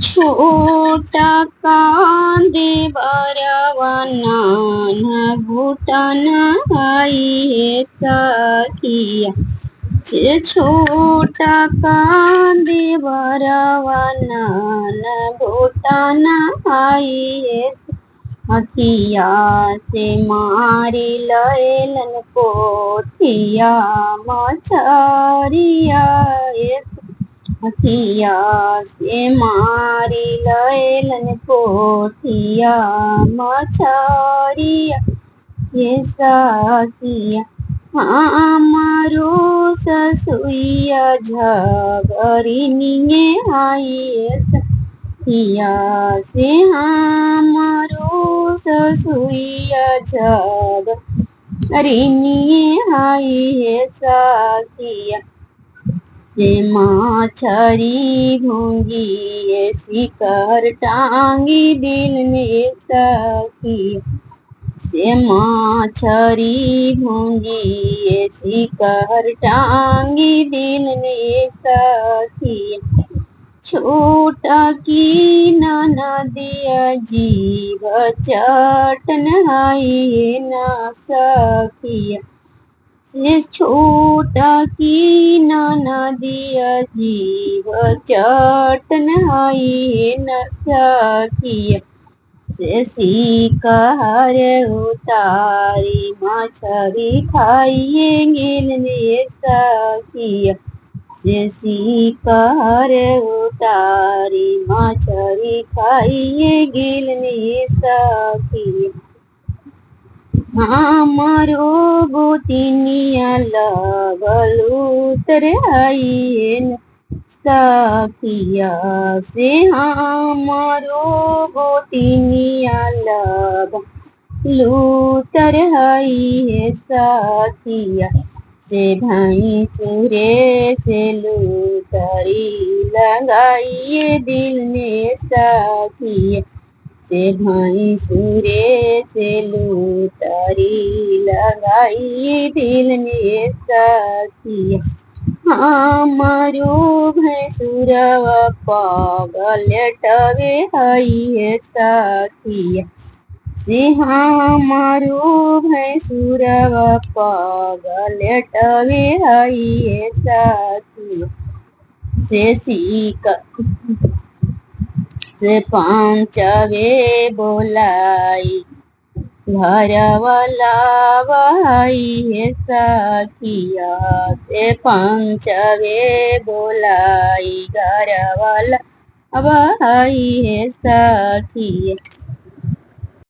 छोटा कांदे बरवना घुटन आई है सखिया। छोटा कांदे बरवना घुटन आई है अखिया से मारी लैलन पोठिया मछरिया। अखिया से मारी लैलन पोठिया मछरिया ये सखिया। हमारो ससुइया झगड़िनिए आई सखिया से हमारो ससुइया झगड़िनिए आई है सखिया। से मछरी भूंगी शिकर टांगी दिल में सखिया। से मछरी भूंगी शिकर टांगी दिल में सखिया। छोटा की ननदिया जीव चटन हाई न सखिया। से छोटा की ननदिया जीव चटन हाई न सखिया। से शिकार उतारी मछली खाइए गिलने सखिया। से शिकार उतारी मछली खाइए गिलने सखिया। हमारो गोतिनिया लगल उतर आइए सखिया। से हमारो गोतिनिया लूतर है सखिया। से भैंसुरे से लूतरी लगाइए दिल में सखिया। से भैंसुरे से लूतरी लगाइए दिल में सखिया। हमारो भैंसुरवा पागल टवे हई है सखिया। से हमारो भैंसुरवा पागल टवे हई है सखिया। से से पांचवे बोलाई घर वाला बहाई है सखिया। से पांचवे बोलाई घर वाला बहाई है सखिया।